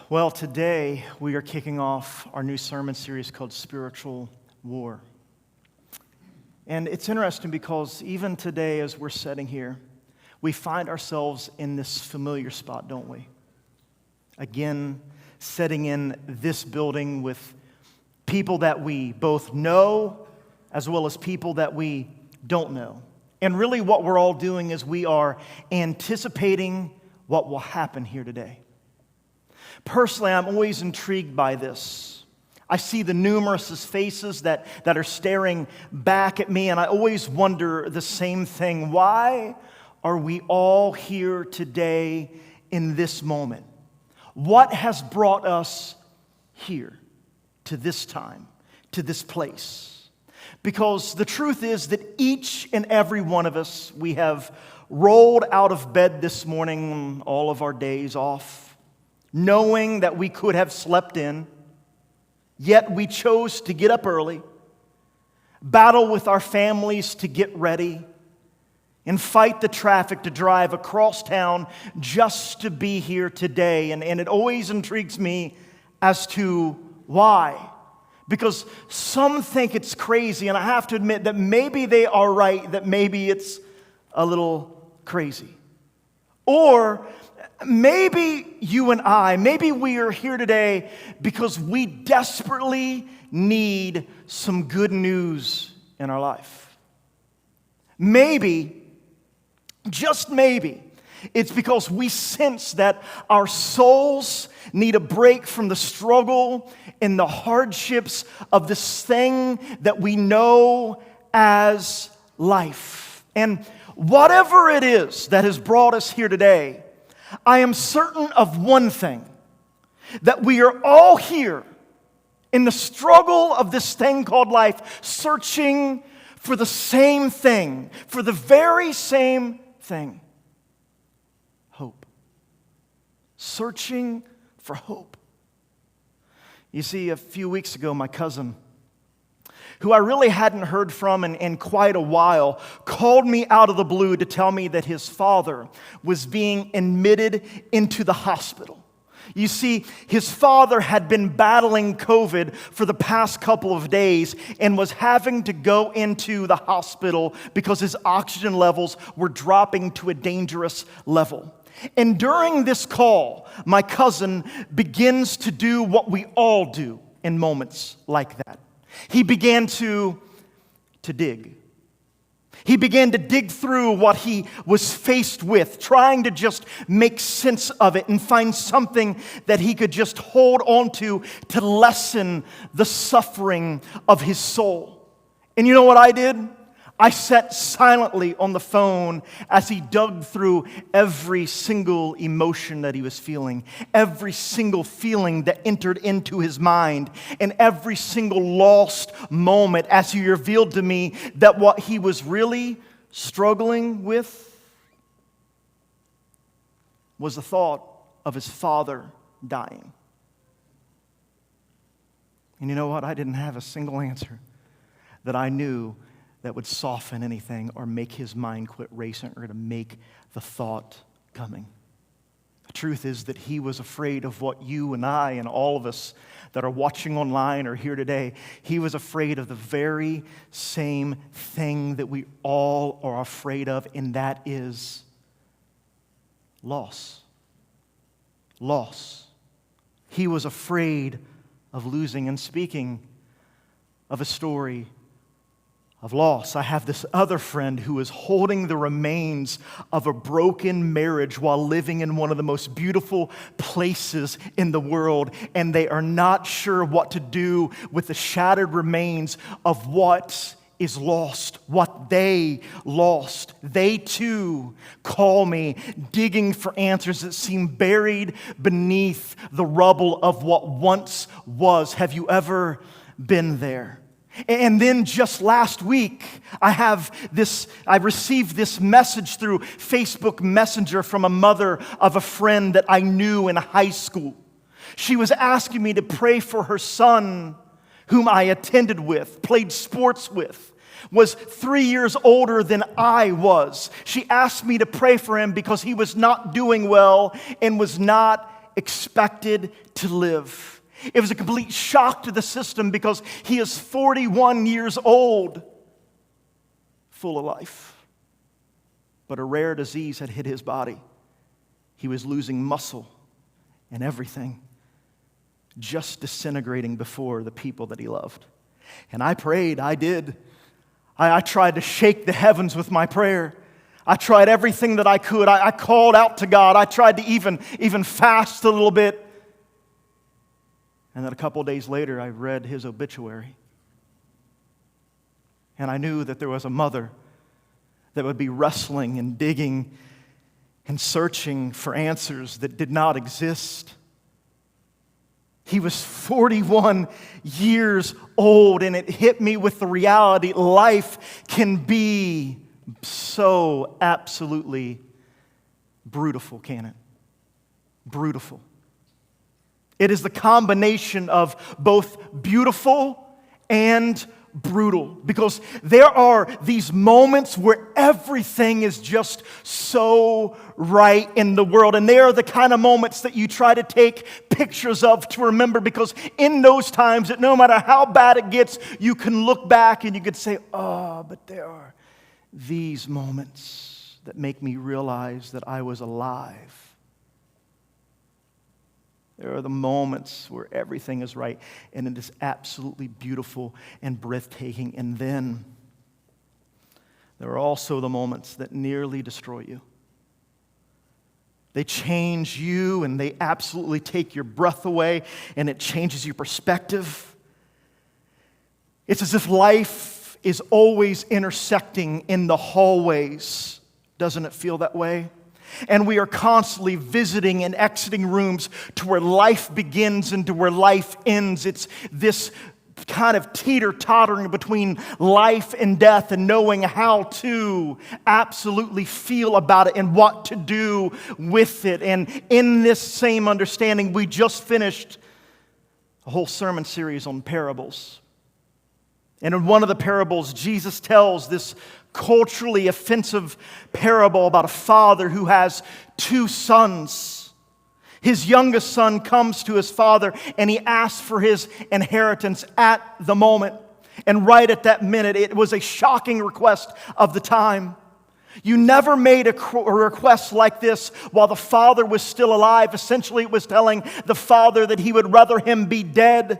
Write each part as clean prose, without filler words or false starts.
Well, today we are kicking off our new sermon series called Spiritual War. And it's interesting because even today as we're sitting here, we find ourselves in this familiar spot, don't we? Again, sitting in this building with people that we both know as well as people that we don't know. And really what we're all doing is we are anticipating what will happen here today. Personally, I'm always intrigued by this. I see the numerous faces that are staring back at me, and I always wonder the same thing. Why are we all here today in this moment? What has brought us here to this time, to this place? Because the truth is that each and every one of us, we have rolled out of bed this morning, all of our days off, knowing that we could have slept in, yet we chose to get up early, battle with our families to get ready, and fight the traffic to drive across town just to be here today. And it always intrigues me as to why. Because some think it's crazy, and I have to admit that maybe they are right, that maybe it's a little crazy. Or maybe you and maybe we are here today because we desperately need some good news in our life. Maybe, just maybe, it's because we sense that our souls need a break from the struggle and the hardships of this thing that we know as life. And whatever it is that has brought us here today, I am certain of one thing, that we are all here in the struggle of this thing called life, searching for the same thing, for the very same thing. Hope. Searching for hope. You see, a few weeks ago, my cousin, who I really hadn't heard from in quite a while, called me out of the blue to tell me that his father was being admitted into the hospital. You see, his father had been battling COVID for the past couple of days and was having to go into the hospital because his oxygen levels were dropping to a dangerous level. And during this call, my cousin begins to do what we all do in moments like that. He began to dig. He began to dig through what he was faced with, trying to just make sense of it and find something that he could just hold on to lessen the suffering of his soul. And you know what I did? I sat silently on the phone as he dug through every single emotion that he was feeling, every single feeling that entered into his mind, and every single lost moment as he revealed to me that what he was really struggling with was the thought of his father dying. And you know what? I didn't have a single answer that I knew that would soften anything or make his mind quit racing or to make the thought coming. The truth is that he was afraid of what you and I and all of us that are watching online or here today, he was afraid of the very same thing that we all are afraid of, and that is loss. Loss. He was afraid of losing. And speaking of a story of loss, I have this other friend who is holding the remains of a broken marriage while living in one of the most beautiful places in the world, and they are not sure what to do with the shattered remains of what is lost, what they lost. They too call me, digging for answers that seem buried beneath the rubble of what once was. Have you ever been there? And then just last week, I received this message through Facebook Messenger from a mother of a friend that I knew in high school. She was asking me to pray for her son, whom I attended with, played sports with, was 3 years older than I was. She asked me to pray for him because he was not doing well and was not expected to live. It was a complete shock to the system because he is 41 years old, full of life. But a rare disease had hit his body. He was losing muscle and everything, just disintegrating before the people that he loved. And I prayed, I did. I tried to shake the heavens with my prayer. I tried everything that I could. I called out to God. I tried to even fast a little bit. And then a couple of days later, I read his obituary. And I knew that there was a mother that would be wrestling and digging and searching for answers that did not exist. He was 41 years old, and it hit me with the reality life can be so absolutely brutal, can it? Brutal. It is the combination of both beautiful and brutal, because there are these moments where everything is just so right in the world, and they are the kind of moments that you try to take pictures of to remember, because in those times, that no matter how bad it gets, you can look back and you could say, oh, but there are these moments that make me realize that I was alive. There are the moments where everything is right and it is absolutely beautiful and breathtaking. And then there are also the moments that nearly destroy you. They change you and they absolutely take your breath away, and it changes your perspective. It's as if life is always intersecting in the hallways. Doesn't it feel that way? And we are constantly visiting and exiting rooms to where life begins and to where life ends. It's this kind of teeter-tottering between life and death, and knowing how to absolutely feel about it and what to do with it. And in this same understanding, we just finished a whole sermon series on parables. And in one of the parables, Jesus tells this culturally offensive parable about a father who has two sons. His youngest son comes to his father and he asks for his inheritance at the moment. And right at that minute, it was a shocking request of the time. You never made a request like this while the father was still alive. Essentially, it was telling the father that he would rather him be dead.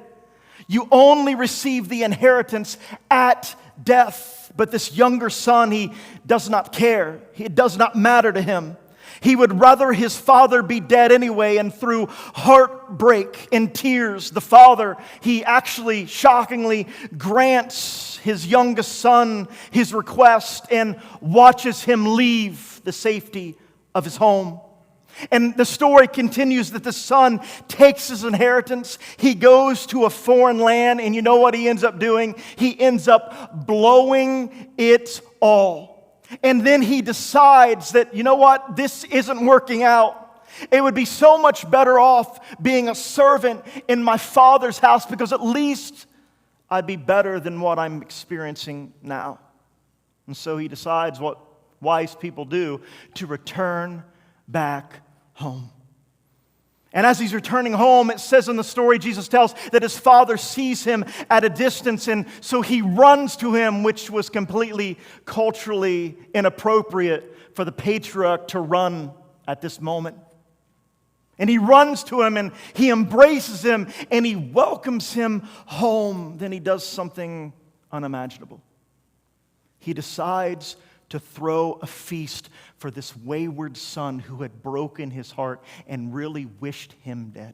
You only receive the inheritance at death. But this younger son, he does not care. It does not matter to him. He would rather his father be dead anyway, and through heartbreak and tears, the father, he actually shockingly grants his youngest son his request and watches him leave the safety of his home. And the story continues that the son takes his inheritance, he goes to a foreign land, and you know what he ends up doing? He ends up blowing it all. And then he decides that, you know what, this isn't working out. It would be so much better off being a servant in my father's house, because at least I'd be better than what I'm experiencing now. And so he decides what wise people do, to return back home. And as he's returning home, it says in the story, Jesus tells that his father sees him at a distance, and so he runs to him, which was completely culturally inappropriate for the patriarch to run at this moment. And he runs to him and he embraces him and he welcomes him home. Then he does something unimaginable. He decides to throw a feast for this wayward son who had broken his heart and really wished him dead.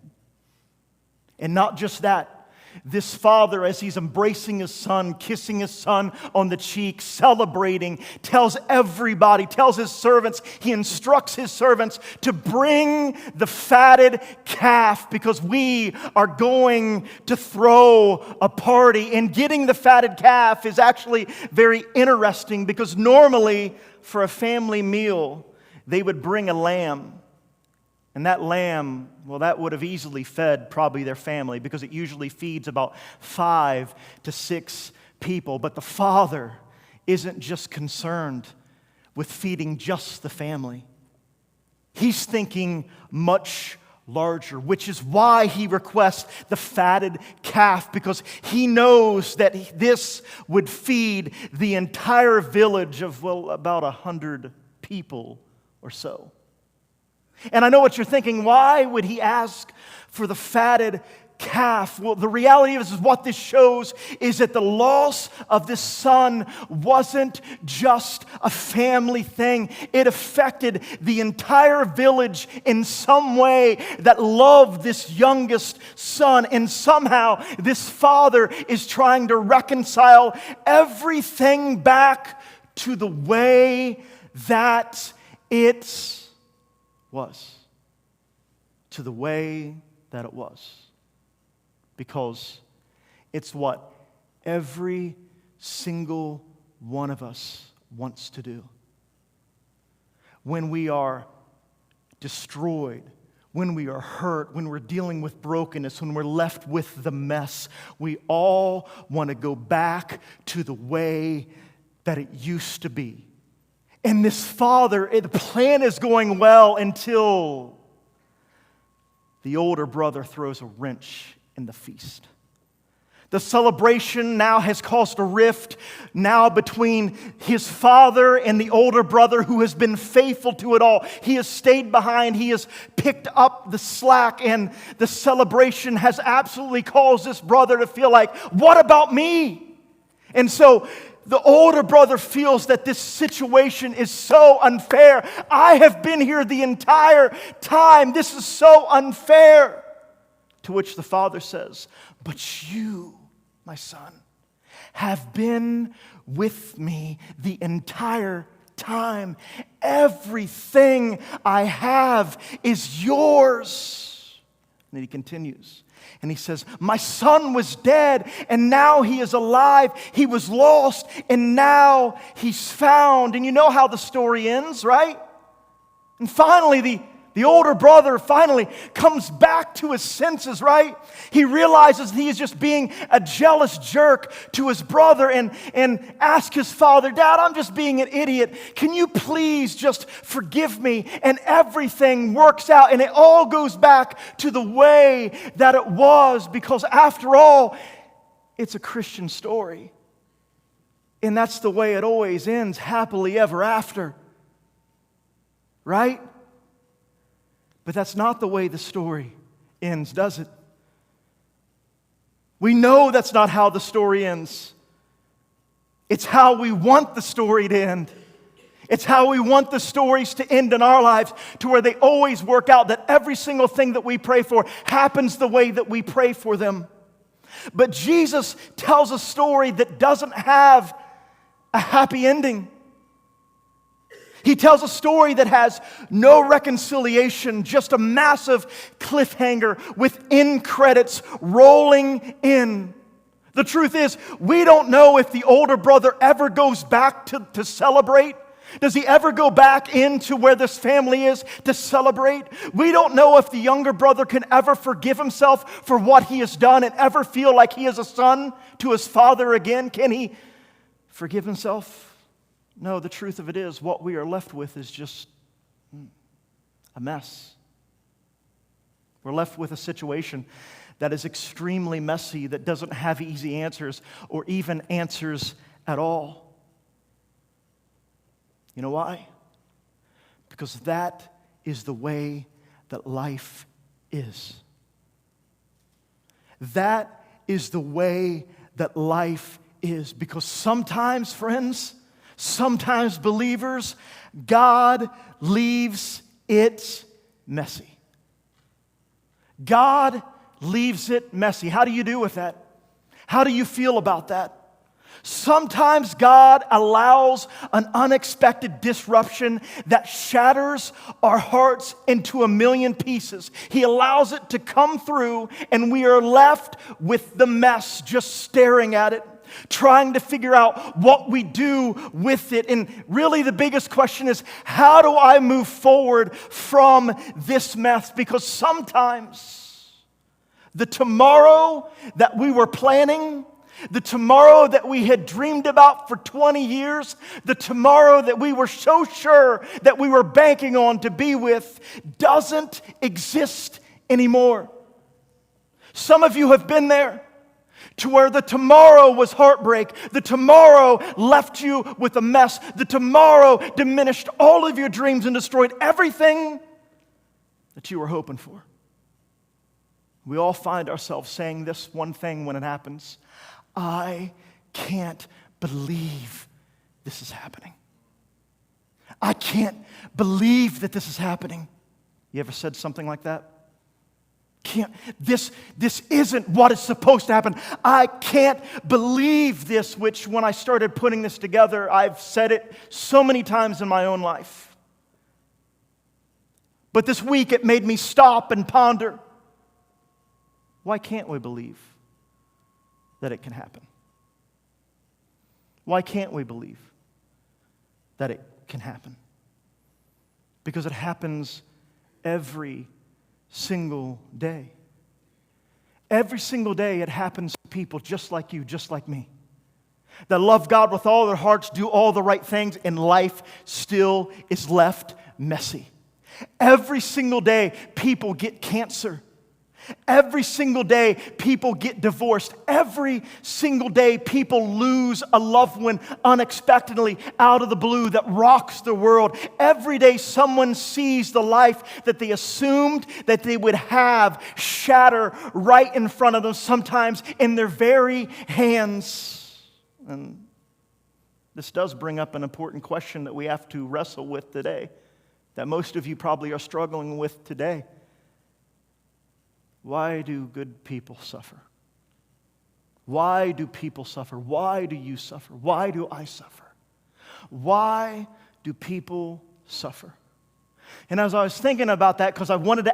And not just that, this father, as he's embracing his son, kissing his son on the cheek, celebrating, tells everybody, tells his servants, he instructs his servants to bring the fatted calf, because we are going to throw a party. And getting the fatted calf is actually very interesting, because normally for a family meal, they would bring a lamb. And that lamb, well, that would have easily fed probably their family, because it usually feeds about 5 to 6 people. But the father isn't just concerned with feeding just the family. He's thinking much larger, which is why he requests the fatted calf, because he knows that this would feed the entire village of, well, about 100 people or so. And I know what you're thinking, why would he ask for the fatted calf? Well, the reality is what this shows is that the loss of this son wasn't just a family thing. It affected the entire village in some way that loved this youngest son. And somehow this father is trying to reconcile everything back to the way that it was. To the way that it was. Because it's what every single one of us wants to do. When we are destroyed, when we are hurt, when we're dealing with brokenness, when we're left with the mess, we all want to go back to the way that it used to be. And this father, the plan is going well until the older brother throws a wrench in the feast. The celebration now has caused a rift now between his father and the older brother who has been faithful to it all. He has stayed behind. He has picked up the slack, and the celebration has absolutely caused this brother to feel like, what about me? And so the older brother feels that this situation is so unfair. I have been here the entire time. This is so unfair. To which the father says, but you, my son, have been with me the entire time. Everything I have is yours. And then he continues. And he says, my son was dead, and now he is alive. He was lost, and now he's found. And you know how the story ends, right? And finally, the older brother finally comes back to his senses, right? He realizes he is just being a jealous jerk to his brother and asks his father, Dad, I'm just being an idiot. Can you please just forgive me? And everything works out, and it all goes back to the way that it was, because after all, it's a Christian story. And that's the way it always ends, happily ever after. Right? But that's not the way the story ends, does it? We know that's not how the story ends. It's how we want the story to end. It's how we want the stories to end in our lives, to where they always work out, that every single thing that we pray for happens the way that we pray for them. But Jesus tells a story that doesn't have a happy ending. He tells a story that has no reconciliation, just a massive cliffhanger with end credits rolling in. The truth is, we don't know if the older brother ever goes back to celebrate. Does he ever go back into where this family is to celebrate? We don't know if the younger brother can ever forgive himself for what he has done and ever feel like he is a son to his father again. Can he forgive himself? No, the truth of it is, what we are left with is just a mess. We're left with a situation that is extremely messy, that doesn't have easy answers or even answers at all. You know why? Because that is the way that life is. That is the way that life is. Because sometimes, friends, sometimes, believers, God leaves it messy. God leaves it messy. How do you do with that? How do you feel about that? Sometimes God allows an unexpected disruption that shatters our hearts into a million pieces. He allows it to come through, and we are left with the mess, just staring at it, trying to figure out what we do with it. And really the biggest question is, how do I move forward from this mess? Because sometimes the tomorrow that we were planning, the tomorrow that we had dreamed about for 20 years, the tomorrow that we were so sure that we were banking on to be with, doesn't exist anymore. Some of you have been there to where the tomorrow was heartbreak. The tomorrow left you with a mess. The tomorrow diminished all of your dreams and destroyed everything that you were hoping for. We all find ourselves saying this one thing when it happens: I can't believe this is happening. I can't believe that this is happening. You ever said something like that? This isn't what is supposed to happen. I can't believe this, which when I started putting this together, I've said it so many times in my own life. But this week it made me stop and ponder. Why can't we believe that it can happen? Why can't we believe that it can happen? Because it happens every single day. Every single day it happens to people just like you, just like me, that love God with all their hearts, do all the right things, and life still is left messy. Every single day people get cancer. Every single day, people get divorced. Every single day, people lose a loved one unexpectedly out of the blue that rocks the world. Every day, someone sees the life that they assumed that they would have shatter right in front of them, sometimes in their very hands. And this does bring up an important question that we have to wrestle with today, that most of you probably are struggling with today. Why do good people suffer? Why do people suffer? Why do you suffer? Why do I suffer? Why do people suffer? And as I was thinking about that, because I wanted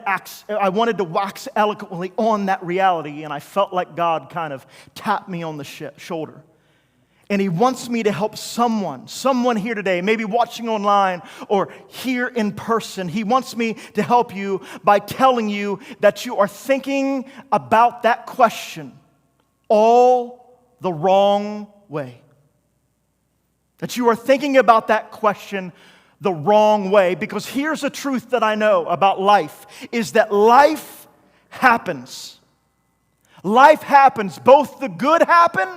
to wax eloquently on that reality, and I felt like God kind of tapped me on the shoulder. And He wants me to help someone here today, maybe watching online or here in person. He wants me to help you by telling you that you are thinking about that question all the wrong way. That you are thinking about that question the wrong way. Because here's a truth that I know about life, is that life happens. Life happens. Both the good happen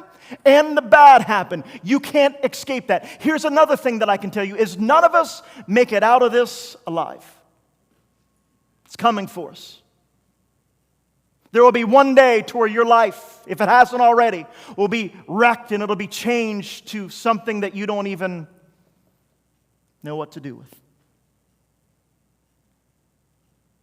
and the bad happen. You can't escape that. Here's another thing that I can tell you, is none of us make it out of this alive. It's coming for us. There will be one day to where your life, if it hasn't already, will be wrecked and it'll be changed to something that you don't even know what to do with.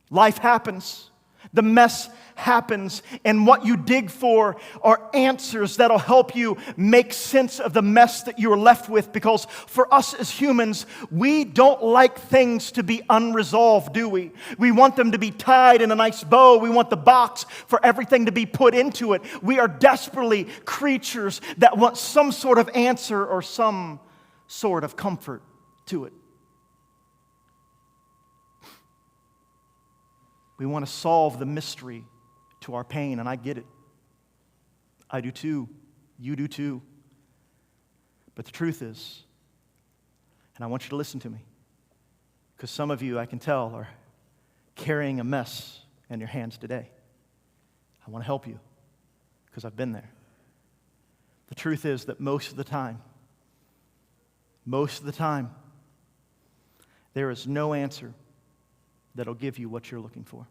Life happens. The mess happens, and what you dig for are answers that'll help you make sense of the mess that you are left with, because for us as humans, we don't like things to be unresolved, do we? We want them to be tied in a nice bow. We want the box for everything to be put into it. We are desperately creatures that want some sort of answer or some sort of comfort to it. We want to solve the mystery to our pain, and I get it. I do too. You do too. But the truth is, and I want you to listen to me, because some of you, I can tell, are carrying a mess in your hands today. I want to help you, because I've been there. The truth is that most of the time, there is no answer that'll give you what you're looking for.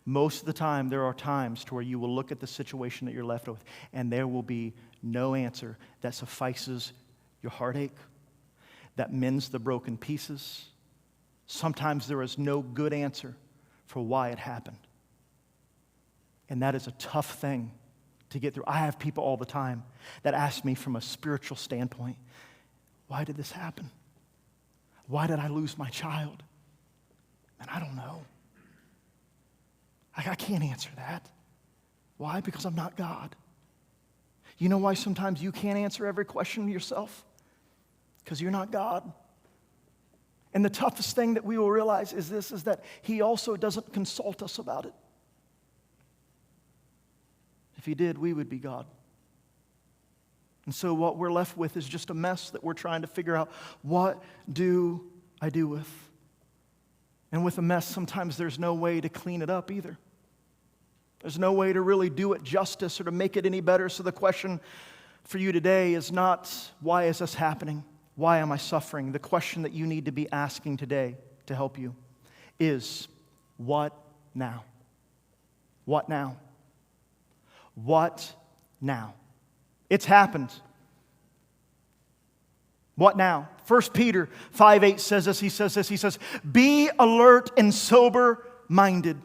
Most of the time, there are times to where you will look at the situation that you're left with, and there will be no answer that suffices your heartache, that mends the broken pieces. Sometimes there is no good answer for why it happened. And that is a tough thing to get through. I have people all the time that ask me from a spiritual standpoint, why did this happen? Why did I lose my child? And I don't know. I can't answer that. Why? Because I'm not God. You know why sometimes you can't answer every question yourself? Because you're not God. And the toughest thing that we will realize is this, is that He also doesn't consult us about it. If He did, we would be God. And so what we're left with is just a mess that we're trying to figure out, what do I do with? And with a mess, sometimes there's no way to clean it up either. There's no way to really do it justice or to make it any better. So the question for you today is not, why is this happening? Why am I suffering? The question that you need to be asking today to help you is, what now? What now? What now? It's happened. What now? 1 Peter 5:8 says this. He says, be alert and sober-minded.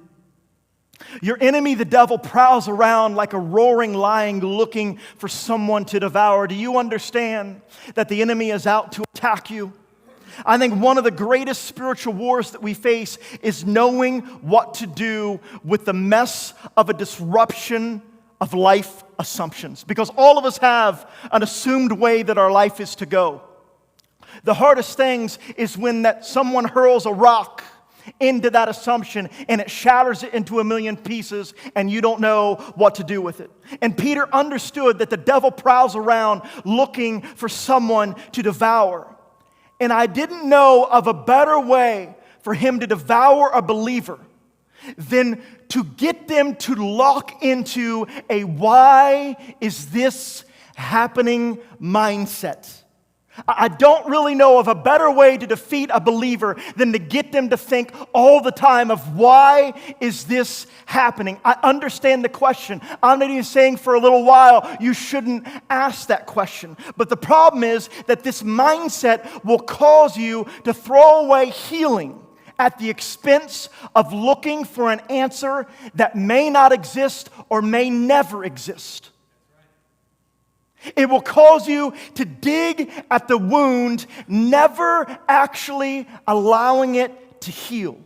Your enemy, the devil, prowls around like a roaring lion looking for someone to devour. Do you understand that the enemy is out to attack you? I think one of the greatest spiritual wars that we face is knowing what to do with the mess of a disruption of life assumptions. Because all of us have an assumed way that our life is to go. The hardest things is when that someone hurls a rock into that assumption and it shatters it into a million pieces and you don't know what to do with it. And Peter understood that the devil prowls around looking for someone to devour. And I didn't know of a better way for him to devour a believer than to get them to lock into a why is this happening mindset. I don't really know of a better way to defeat a believer than to get them to think all the time of why is this happening? I understand the question. I'm not even saying for a little while you shouldn't ask that question. But the problem is that this mindset will cause you to throw away healing at the expense of looking for an answer that may not exist or may never exist. It will cause you to dig at the wound, never actually allowing it to heal.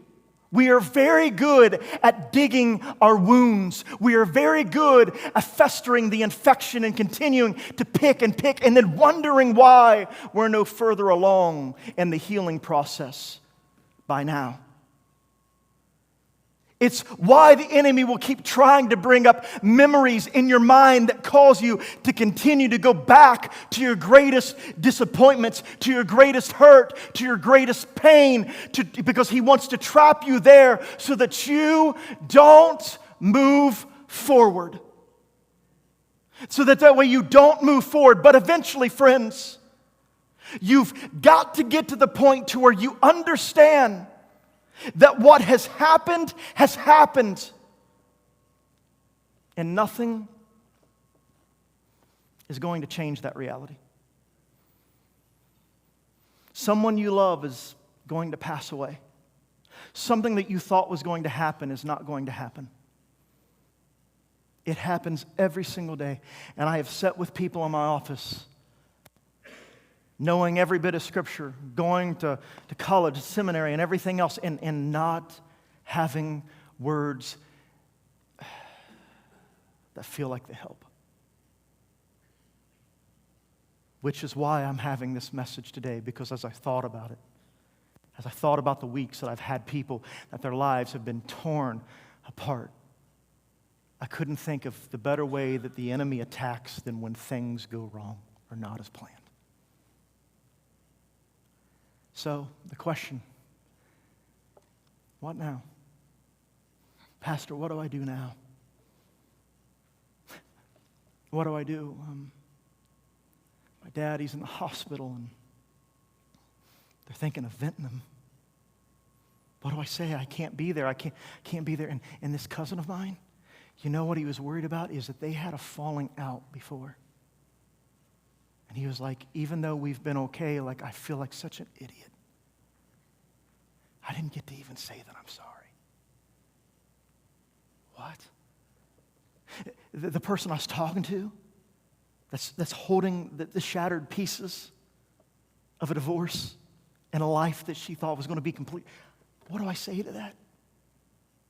We are very good at digging our wounds. We are very good at festering the infection and continuing to pick and then wondering why we're no further along in the healing process by now. It's why the enemy will keep trying to bring up memories in your mind that cause you to continue to go back to your greatest disappointments, to your greatest hurt, to your greatest pain, because he wants to trap you there so that you don't move forward. So that way you don't move forward. But eventually, friends, you've got to get to the point to where you understand that what has happened, and nothing is going to change that reality. Someone you love is going to pass away. Something that you thought was going to happen is not going to happen. It happens every single day. And I have sat with people in my office knowing every bit of Scripture, going to college, seminary, and everything else, and not having words that feel like they help. Which is why I'm having this message today, because as I thought about it, as I thought about the weeks that I've had people that their lives have been torn apart, I couldn't think of the better way that the enemy attacks than when things go wrong or not as planned. So, the question, what now? Pastor, what do I do now? What do I do? My dad, he's in the hospital, and they're thinking of venting him. What do I say? I can't be there. I can't be there. And this cousin of mine, you know what he was worried about is that they had a falling out before. And he was like, even though we've been okay, like I feel like such an idiot. I didn't get to even say that I'm sorry. What? The person I was talking to that's holding the shattered pieces of a divorce and a life that she thought was going to be complete. What do I say to that?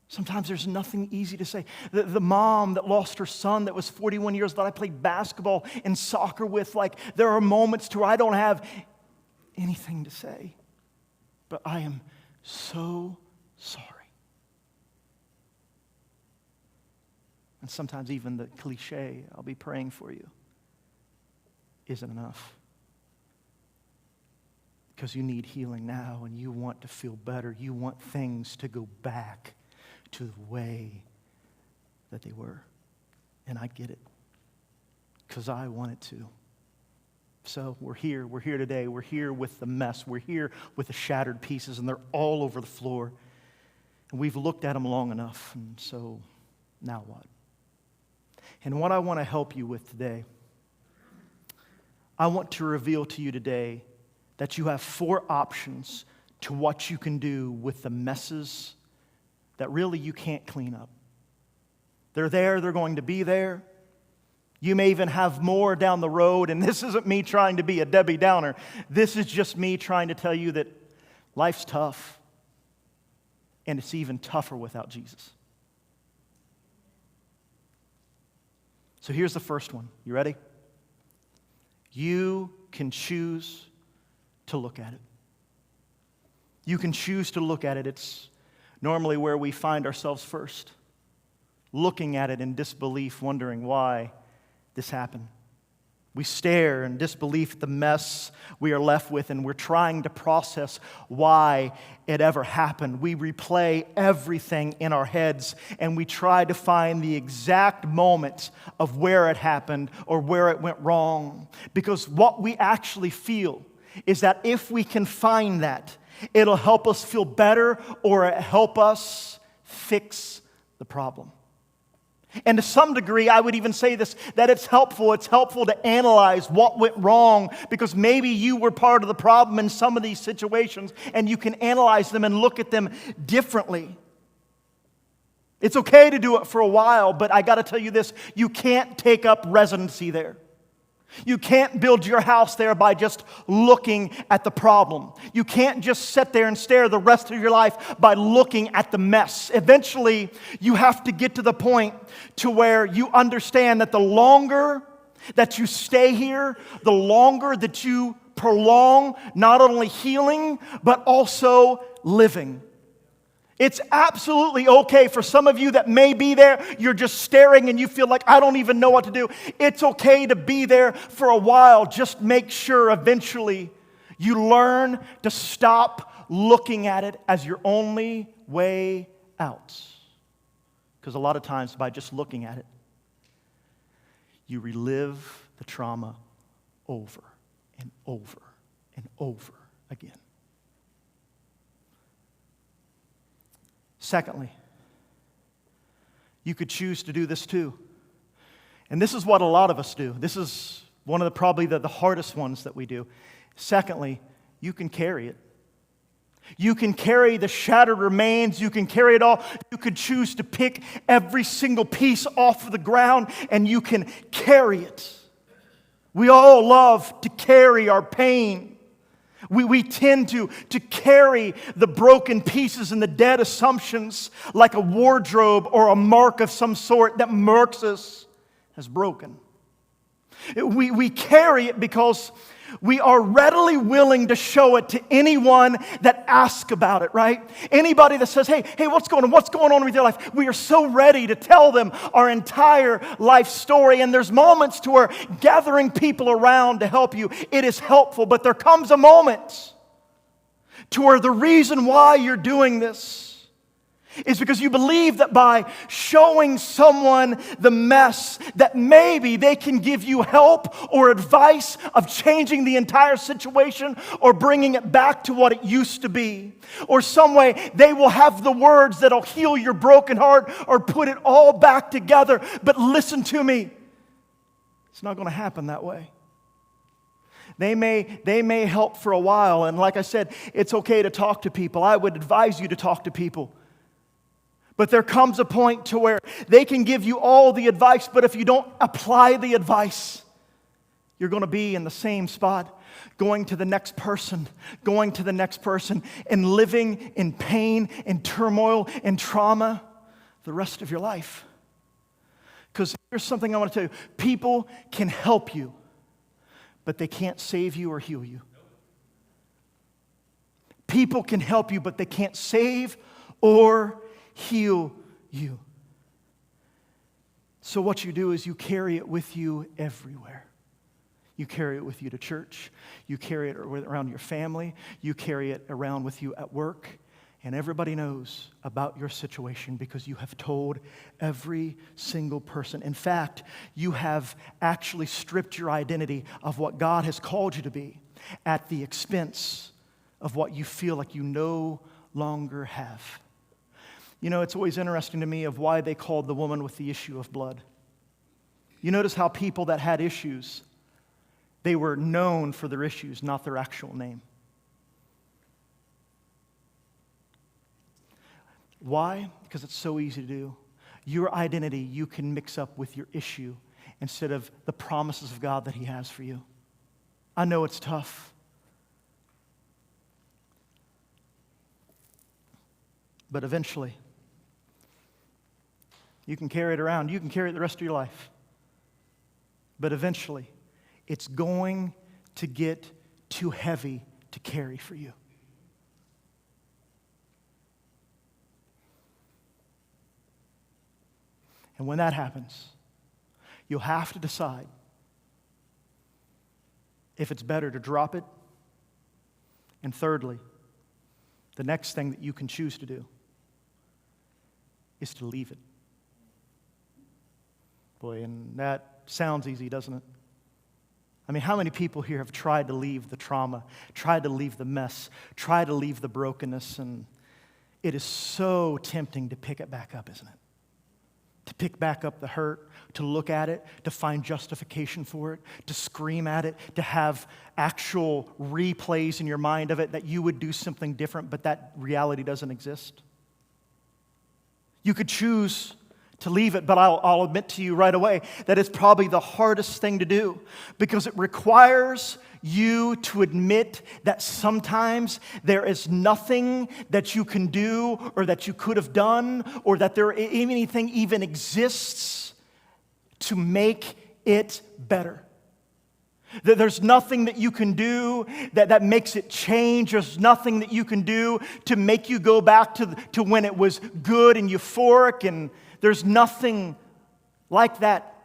Sometimes there's nothing easy to say. The mom that lost her son that was 41 years that I played basketball and soccer with, like there are moments to where I don't have anything to say. But I am so sorry. And sometimes even the cliche, I'll be praying for you, isn't enough. because you need healing now and you want to feel better. You want things to go back to the way that they were. And I get it, because I want it to. So we're here today. We're here with the mess. We're here with the shattered pieces, and they're all over the floor. And we've looked at them long enough, and so now what? And what I want to help you with today, I want to reveal to you today that you have 4 options to what you can do with the messes that really you can't clean up. They're there, they're going to be there. You may even have more down the road, and this isn't me trying to be a Debbie Downer. This is just me trying to tell you that life's tough, and it's even tougher without Jesus. So here's the first one. You ready? You can choose to look at it. You can choose to look at it. It's normally where we find ourselves first, looking at it in disbelief, wondering why this happened. We stare in disbelief at the mess we are left with, and we're trying to process why it ever happened. We replay everything in our heads, and we try to find the exact moment of where it happened or where it went wrong. Because what we actually feel is that if we can find that, it'll help us feel better or help us fix the problem. And to some degree, I would even say this, that it's helpful. It's helpful to analyze what went wrong, because maybe you were part of the problem in some of these situations, and you can analyze them and look at them differently. It's okay to do it for a while, but I got to tell you this, you can't take up residency there. You can't build your house there by just looking at the problem. You can't just sit there and stare the rest of your life by looking at the mess. Eventually, you have to get to the point to where you understand that the longer that you stay here, the longer that you prolong not only healing, but also living. It's absolutely okay for some of you that may be there, you're just staring and you feel like, I don't even know what to do. It's okay to be there for a while. Just make sure eventually you learn to stop looking at it as your only way out. Because a lot of times by just looking at it, you relive the trauma over and over and over again. Secondly, you could choose to do this too. And this is what a lot of us do. This is one of probably the hardest ones that we do. Secondly, you can carry it. You can carry the shattered remains. You can carry it all. You could choose to pick every single piece off of the ground, and you can carry it. We all love to carry our pain. We tend to carry the broken pieces and the dead assumptions like a wardrobe or a mark of some sort that marks us as broken. We carry it because we are readily willing to show it to anyone that asks about it, right? Anybody that says, hey, what's going on? What's going on with your life? We are so ready to tell them our entire life story. And there's moments to where gathering people around to help you, it is helpful. But there comes a moment to where the reason why you're doing this is because you believe that by showing someone the mess, that maybe they can give you help or advice of changing the entire situation or bringing it back to what it used to be. Or some way they will have the words that'll heal your broken heart or put it all back together. But listen to me, it's not going to happen that way. They may help for a while, and like I said, it's okay to talk to people. I would advise you to talk to people. But there comes a point to where they can give you all the advice, but if you don't apply the advice, you're going to be in the same spot, going to the next person, and living in pain and turmoil and trauma the rest of your life. Because here's something I want to tell you. People can help you, but they can't save you or heal you. People can help you, but they can't save or heal you. So what you do is you carry it with you everywhere. You carry it with you to church. You carry it around your family. You carry it around with you at work. And everybody knows about your situation because you have told every single person. In fact, you have actually stripped your identity of what God has called you to be at the expense of what you feel like you no longer have. You know, it's always interesting to me of why they called the woman with the issue of blood. You notice how people that had issues, they were known for their issues, not their actual name. Why? Because it's so easy to do. Your identity you can mix up with your issue instead of the promises of God that He has for you. I know it's tough. But eventually, you can carry it around. You can carry it the rest of your life. But eventually, it's going to get too heavy to carry for you. And when that happens, you'll have to decide if it's better to drop it. And thirdly, the next thing that you can choose to do is to leave it. Boy, and that sounds easy, doesn't it? I mean, how many people here have tried to leave the trauma, tried to leave the mess, tried to leave the brokenness, and it is so tempting to pick it back up, isn't it? To pick back up the hurt, to look at it, to find justification for it, to scream at it, to have actual replays in your mind of it that you would do something different, but that reality doesn't exist. You could choose to leave it, but I'll admit to you right away that it's probably the hardest thing to do because it requires you to admit that sometimes there is nothing that you can do or that you could have done or that anything even exists to make it better. There's nothing that you can do that makes it change. There's nothing that you can do to make you go back to when it was good and euphoric, and there's nothing like that.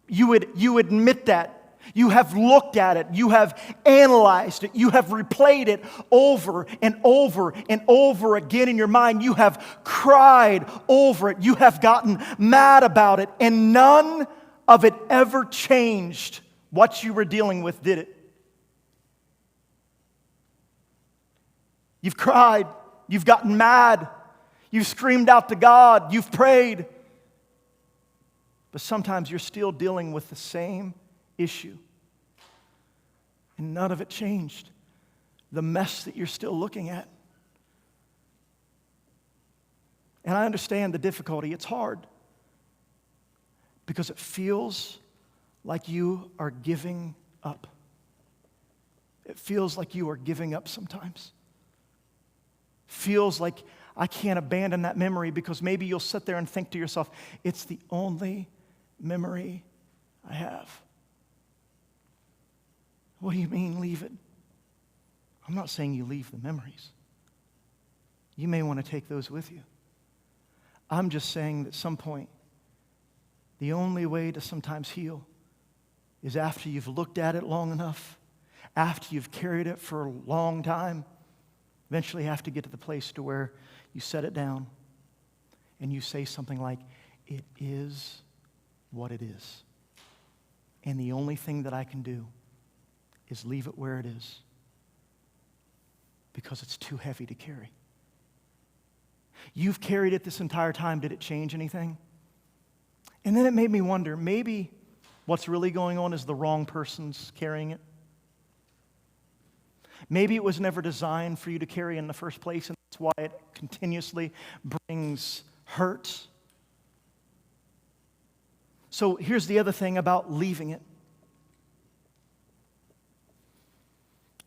You admit that. You have looked at it. You have analyzed it. You have replayed it over and over and over again in your mind. You have cried over it. You have gotten mad about it, and none of it ever changed what you were dealing with, did it? You've cried. You've gotten mad. You've screamed out to God. You've prayed. But sometimes you're still dealing with the same issue. And none of it changed the mess that you're still looking at. And I understand the difficulty. It's hard. Because it feels like you are giving up. It feels like you are giving up sometimes. Feels like I can't abandon that memory because maybe you'll sit there and think to yourself, it's the only memory I have. What do you mean, leave it? I'm not saying you leave the memories. You may want to take those with you. I'm just saying that at some point, the only way to sometimes heal is after you've looked at it long enough, after you've carried it for a long time, eventually you have to get to the place to where you set it down and you say something like, it is what it is. And the only thing that I can do is leave it where it is because it's too heavy to carry. You've carried it this entire time. Did it change anything? And then it made me wonder, maybe what's really going on is the wrong person's carrying it. Maybe it was never designed for you to carry in the first place, and that's why it continuously brings hurt. So here's the other thing about leaving it,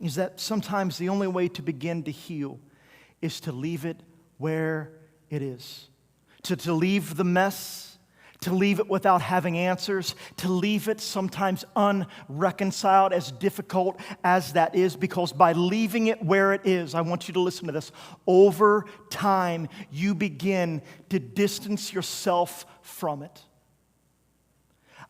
is that sometimes the only way to begin to heal is to leave it where it is. To leave the mess, to leave it without having answers, to leave it sometimes unreconciled, as difficult as that is, because by leaving it where it is, I want you to listen to this, over time you begin to distance yourself from it.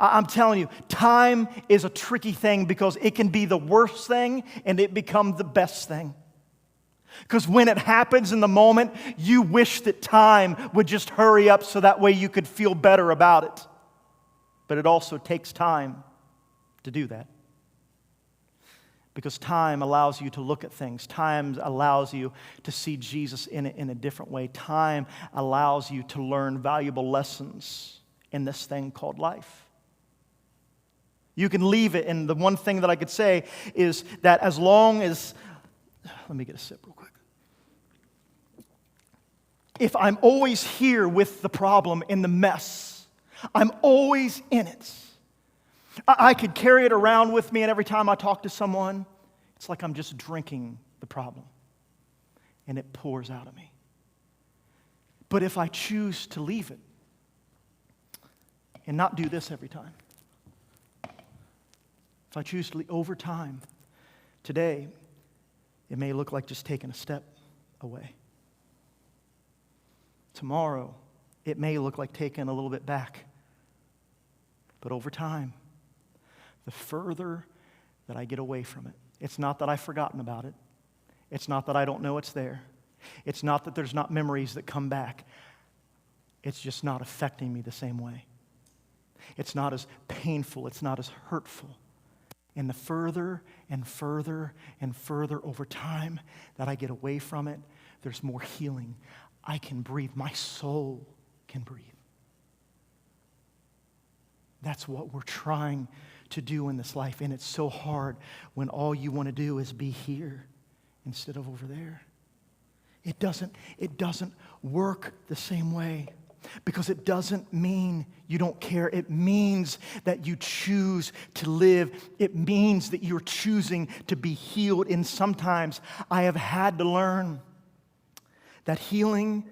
I'm telling you, time is a tricky thing because it can be the worst thing and it becomes the best thing. Because when it happens in the moment, you wish that time would just hurry up so that way you could feel better about it. But it also takes time to do that. Because time allows you to look at things. Time allows you to see Jesus in a different way. Time allows you to learn valuable lessons in this thing called life. You can leave it, and the one thing that I could say is that as long as, let me get a sip real quick. If I'm always here with the problem in the mess, I'm always in it. I could carry it around with me, and every time I talk to someone, it's like I'm just drinking the problem, and it pours out of me. But if I choose to leave it and not do this every time, if I choose to leave over time, today, it may look like just taking a step away. Tomorrow, it may look like taking a little bit back. But over time, the further that I get away from it, it's not that I've forgotten about it. It's not that I don't know it's there. It's not that there's not memories that come back. It's just not affecting me the same way. It's not as painful. It's not as hurtful. And the further and further and further over time that I get away from it, there's more healing. I can breathe. My soul can breathe. That's what we're trying to do in this life. And it's so hard when all you want to do is be here instead of over there. It doesn't work the same way. Because it doesn't mean you don't care. It means that you choose to live. It means that you're choosing to be healed. And sometimes I have had to learn that healing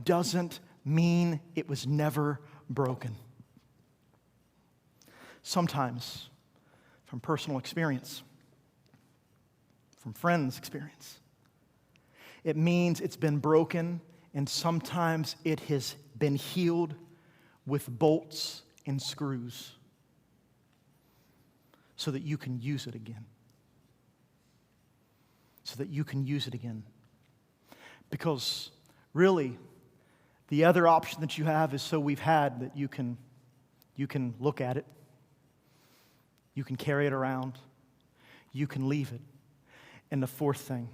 doesn't mean it was never broken. Sometimes, from personal experience, from friends' experience, it means it's been broken, and sometimes it has been healed with bolts and screws so that you can use it again. So that you can use it again. Because really, the other option that you have is so we've had that you can look at it. You can carry it around. You can leave it. And the fourth thing,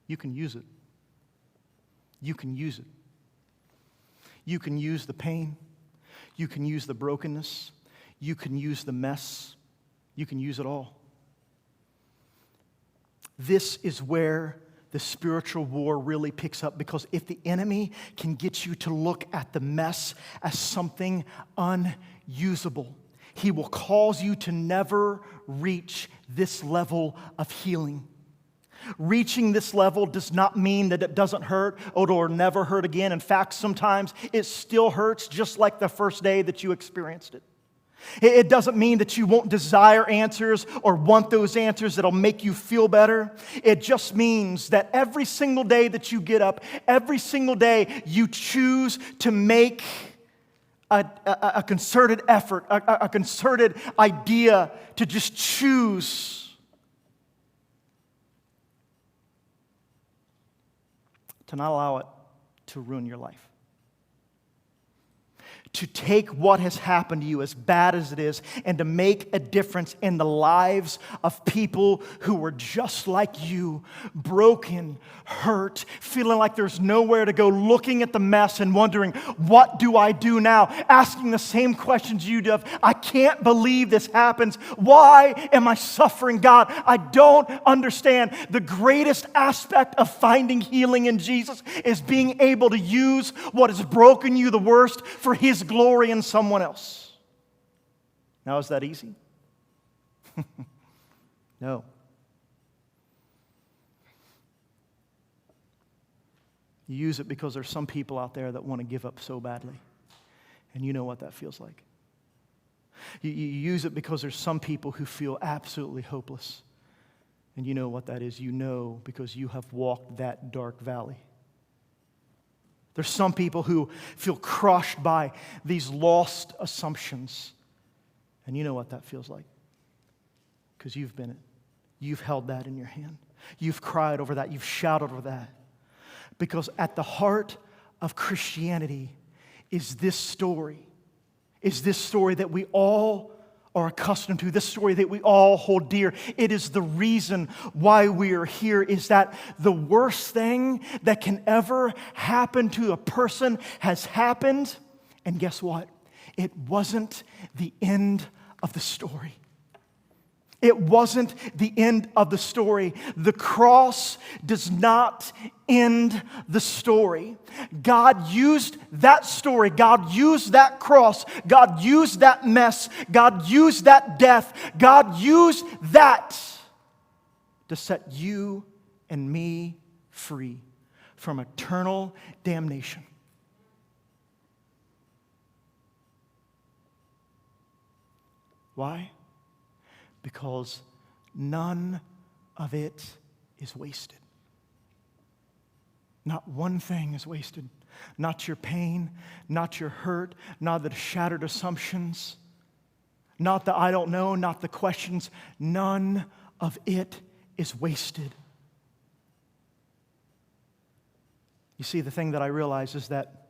you can use it. You can use it. You can use the pain. You can use the brokenness. You can use the mess. You can use it all. This is where the spiritual war really picks up, because if the enemy can get you to look at the mess as something unusable, he will cause you to never reach this level of healing. Reaching this level does not mean that it doesn't hurt or it'll never hurt again. In fact, sometimes it still hurts just like the first day that you experienced it. It doesn't mean that you won't desire answers or want those answers that'll make you feel better. It just means that every single day that you get up, every single day you choose to make a concerted effort, a concerted idea to just choose to not allow it to ruin your life. To take what has happened to you, as bad as it is, and to make a difference in the lives of people who were just like you, broken, hurt, feeling like there's nowhere to go, looking at the mess and wondering, what do I do now? Asking the same questions you do. I can't believe this happens. Why am I suffering, God? I don't understand. The greatest aspect of finding healing in Jesus is being able to use what has broken you the worst for His glory in someone else. Now, is that easy? No. You use it because there's some people out there that want to give up so badly. And you know what that feels like. You use it because there's some people who feel absolutely hopeless. And you know what that is. You know because you have walked that dark valley. There's some people who feel crushed by these lost assumptions. And you know what that feels like, because you've been it. You've held that in your hand. You've cried over that. You've shouted over that. Because at the heart of Christianity is this story that we all are accustomed to, this story that we all hold dear. It is the reason why we are here, is that the worst thing that can ever happen to a person has happened. And guess what? It wasn't the end of the story. It wasn't the end of the story. The cross does not end the story. God used that story. God used that cross. God used that mess. God used that death. God used that to set you and me free from eternal damnation. Why? Because none of it is wasted. Not one thing is wasted. Not your pain, not your hurt, not the shattered assumptions, not the I don't know, not the questions. None of it is wasted. You see, the thing that I realize is that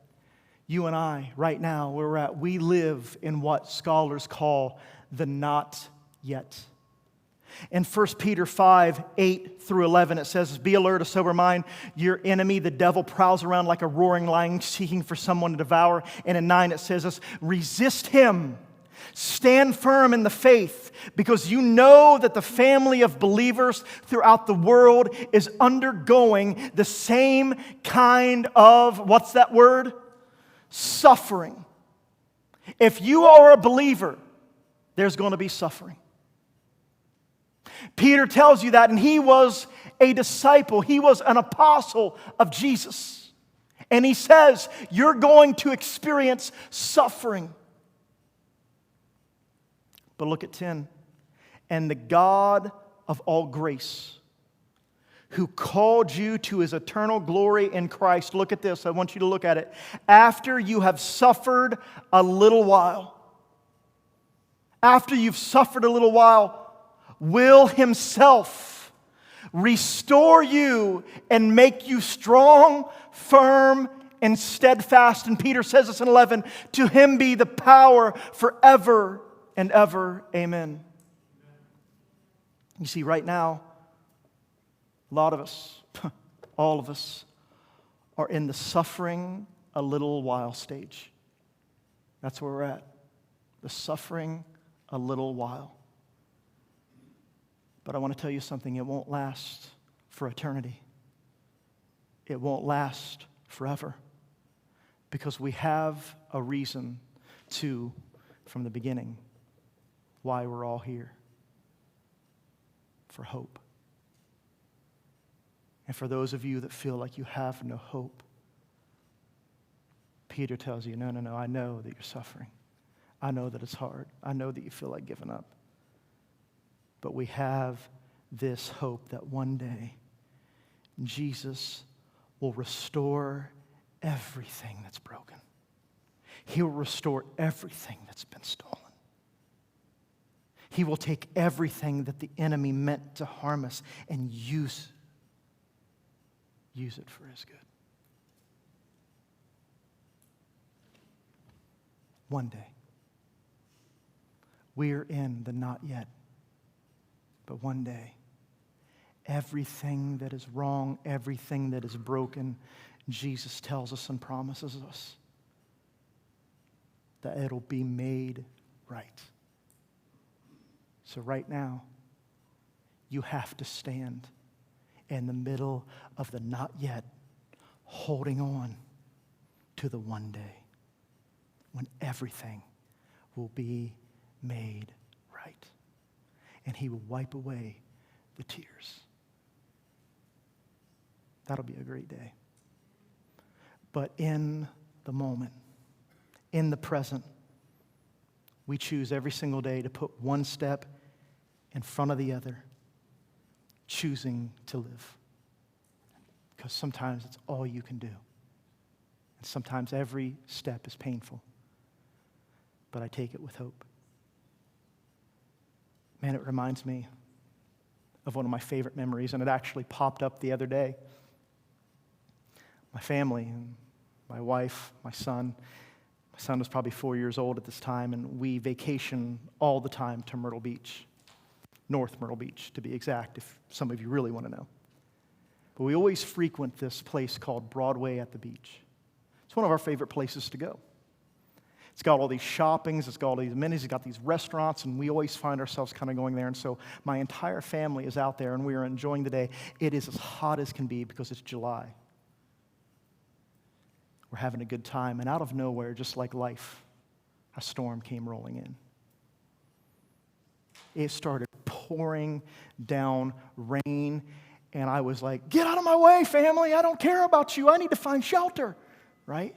you and I, right now, where we're at, we live in what scholars call the not yet. In 1 Peter 5, 8 through 11, it says, "Be alert, a sober mind. Your enemy, the devil, prowls around like a roaring lion seeking for someone to devour." And in 9, it says, "Resist him. Stand firm in the faith, because you know that the family of believers throughout the world is undergoing the same kind of," what's that word? Suffering. If you are a believer, there's going to be suffering. Peter tells you that, and he was a disciple. He was an apostle of Jesus. And he says, you're going to experience suffering. But look at 10. "And the God of all grace, who called you to His eternal glory in Christ," look at this, I want you to look at it, "after you have suffered a little while," after you've suffered a little while, "will Himself restore you and make you strong, firm, and steadfast." And Peter says this in 11, "To Him be the power forever and ever. Amen." You see, right now, a lot of us, all of us, are in the suffering a little while stage. That's where we're at. The suffering a little while. But I want to tell you something. It won't last for eternity. It won't last forever. Because we have a reason to, from the beginning, why we're all here. For hope. And for those of you that feel like you have no hope, Peter tells you, no, I know that you're suffering. I know that it's hard. I know that you feel like giving up. But we have this hope that one day Jesus will restore everything that's broken. He will restore everything that's been stolen. He will take everything that the enemy meant to harm us and use it for His good. One day. We're in the not yet. But one day, everything that is wrong, everything that is broken, Jesus tells us and promises us that it'll be made right. So right now, you have to stand in the middle of the not yet, holding on to the one day when everything will be made right. And He will wipe away the tears. That'll be a great day. But in the moment, in the present, we choose every single day to put one step in front of the other, choosing to live. Because sometimes it's all you can do. And sometimes every step is painful, but I take it with hope. Man, it reminds me of one of my favorite memories, and it actually popped up the other day. My family, and my wife, my son. My son was probably 4 years old at this time, and we vacation all the time to Myrtle Beach, North Myrtle Beach, to be exact, if some of you really want to know. But we always frequent this place called Broadway at the Beach. It's one of our favorite places to go. It's got all these shoppings, it's got all these amenities, it's got these restaurants, and we always find ourselves kind of going there. And so my entire family is out there, and we are enjoying the day. It is as hot as can be because it's July. We're having a good time, and out of nowhere, just like life, a storm came rolling in. It started pouring down rain, and I was like, get out of my way, family. I don't care about you. I need to find shelter, right?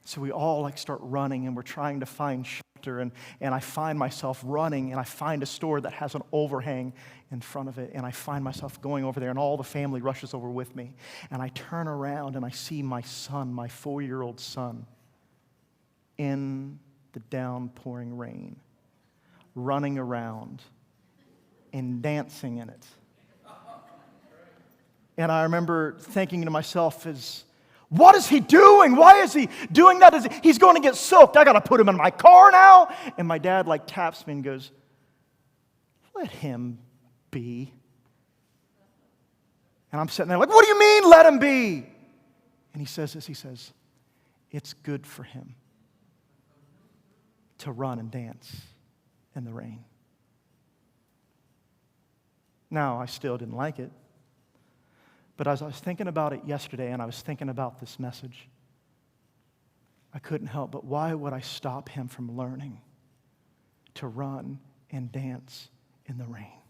So we all start running, and we're trying to find shelter, and I find myself running, and I find a store that has an overhang in front of it, and I find myself going over there, and all the family rushes over with me, and I turn around, and I see my son, my 4-year-old son, in the downpouring rain, running around and dancing in it. And I remember thinking to myself, what is he doing? Why is he doing that? He's going to get soaked. I got to put him in my car now. And my dad taps me and goes, let him be. And I'm sitting there what do you mean let him be? And he says this, it's good for him to run and dance in the rain. Now, I still didn't like it. But as I was thinking about it yesterday, and I was thinking about this message, I couldn't help but why would I stop him from learning to run and dance in the rain?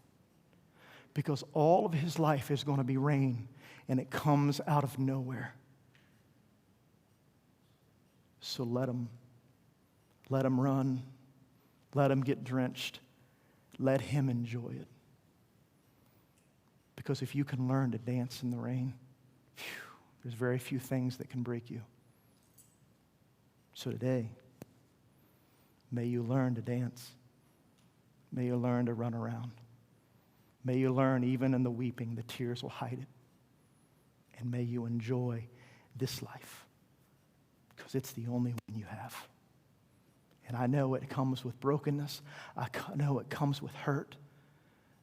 Because all of his life is going to be rain, and it comes out of nowhere. So let him run, let him get drenched, let him enjoy it. Because if you can learn to dance in the rain, there's very few things that can break you. So today, may you learn to dance. May you learn to run around. May you learn, even in the weeping, the tears will hide it. And may you enjoy this life, because it's the only one you have. And I know it comes with brokenness. I know it comes with hurt.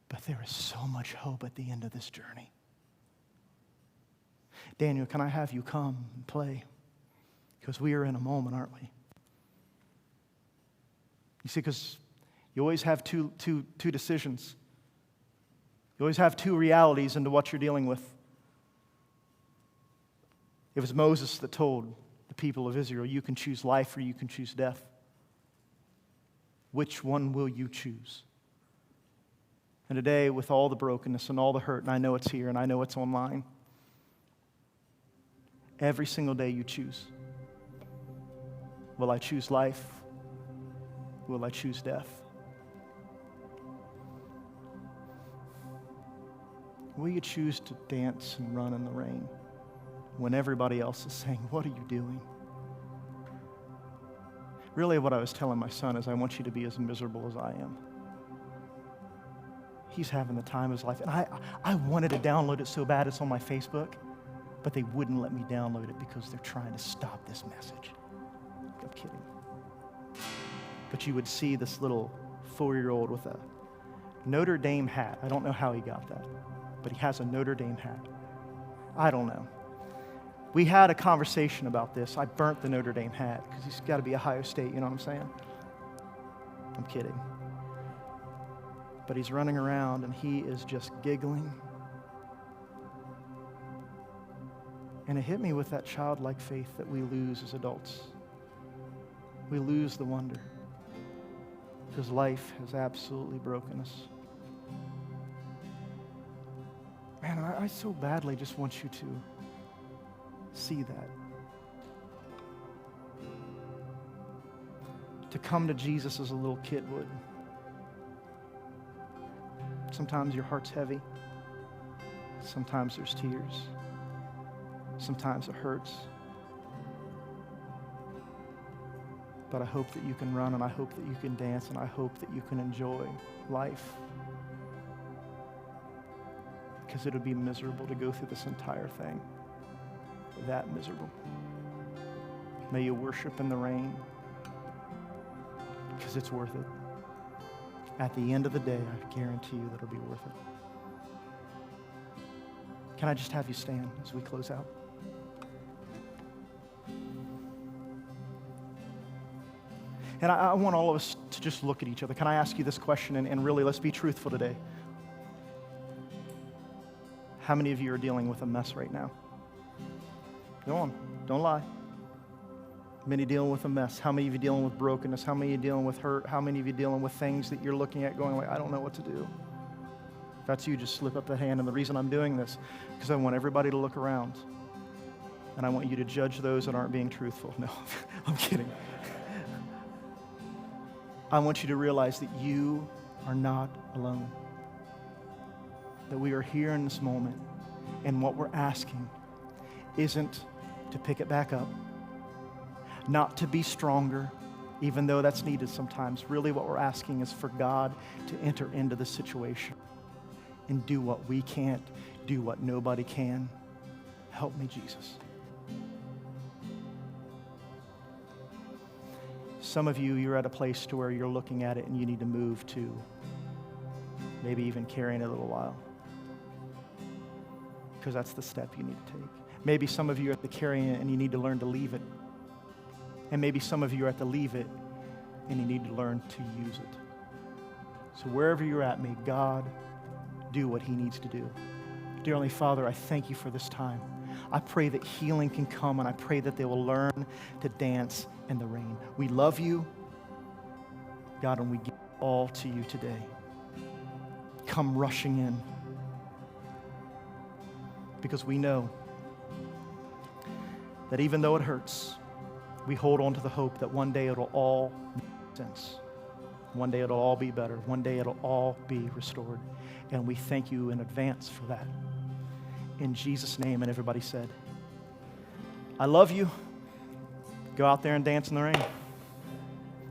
But there is so much hope at the end of this journey. Daniel, can I have you come and play? Because we are in a moment, aren't we? You see, because you always have two decisions. You always have two realities into what you're dealing with. It was Moses that told the people of Israel, you can choose life or you can choose death. Which one will you choose? And today, with all the brokenness and all the hurt, and I know it's here and I know it's online, every single day you choose. Will I choose life? Will I choose death? Will you choose to dance and run in the rain when everybody else is saying, what are you doing? Really, what I was telling my son is I want you to be as miserable as I am. He's having the time of his life. And I wanted to download it so bad it's on my Facebook, but they wouldn't let me download it because they're trying to stop this message. I'm kidding. But you would see this little 4-year-old with a Notre Dame hat. I don't know how he got that, but he has a Notre Dame hat. I don't know. We had a conversation about this. I burnt the Notre Dame hat because he's got to be Ohio State, you know what I'm saying? I'm kidding. But he's running around and he is just giggling. And it hit me with that childlike faith that we lose as adults. We lose the wonder because life has absolutely broken us. Man, I so badly just want you to see that. To come to Jesus as a little kid would. Sometimes your heart's heavy. Sometimes there's tears. Sometimes it hurts. But I hope that you can run, and I hope that you can dance, and I hope that you can enjoy life. Because it would be miserable to go through this entire thing. That miserable. May you worship in the rain, because it's worth it. At the end of the day, I guarantee you that it'll be worth it. Can I just have you stand as we close out? And I want all of us to just look at each other. Can I ask you this question? And really, let's be truthful today. How many of you are dealing with a mess right now? Go on, don't lie. Many dealing with a mess. How many of you dealing with brokenness? How many of you dealing with hurt? How many of you dealing with things that you're looking at going like, I don't know what to do? If that's you, just slip up the hand. And the reason I'm doing this, because I want everybody to look around. And I want you to judge those that aren't being truthful. No, I'm kidding. I want you to realize that you are not alone. That we are here in this moment, and what we're asking isn't to pick it back up, not to be stronger, even though that's needed sometimes. Really what we're asking is for God to enter into the situation and do what we can't, do what nobody can. Help me, Jesus. Some of you, you're at a place to where you're looking at it and you need to move to maybe even carrying it a little while, because that's the step you need to take. Maybe some of you are at the carrying it and you need to learn to leave it. And maybe some of you are at the leave it and you need to learn to use it. So wherever you're at, may God do what he needs to do. Dear Heavenly Father, I thank you for this time. I pray that healing can come, and I pray that they will learn to dance in the rain. We love you, God, and we give all to you today. Come rushing in, because we know that even though it hurts, we hold on to the hope that one day it'll all make sense. One day it'll all be better. One day it'll all be restored. And we thank you in advance for that. In Jesus' name, and everybody said, I love you. Go out there and dance in the rain.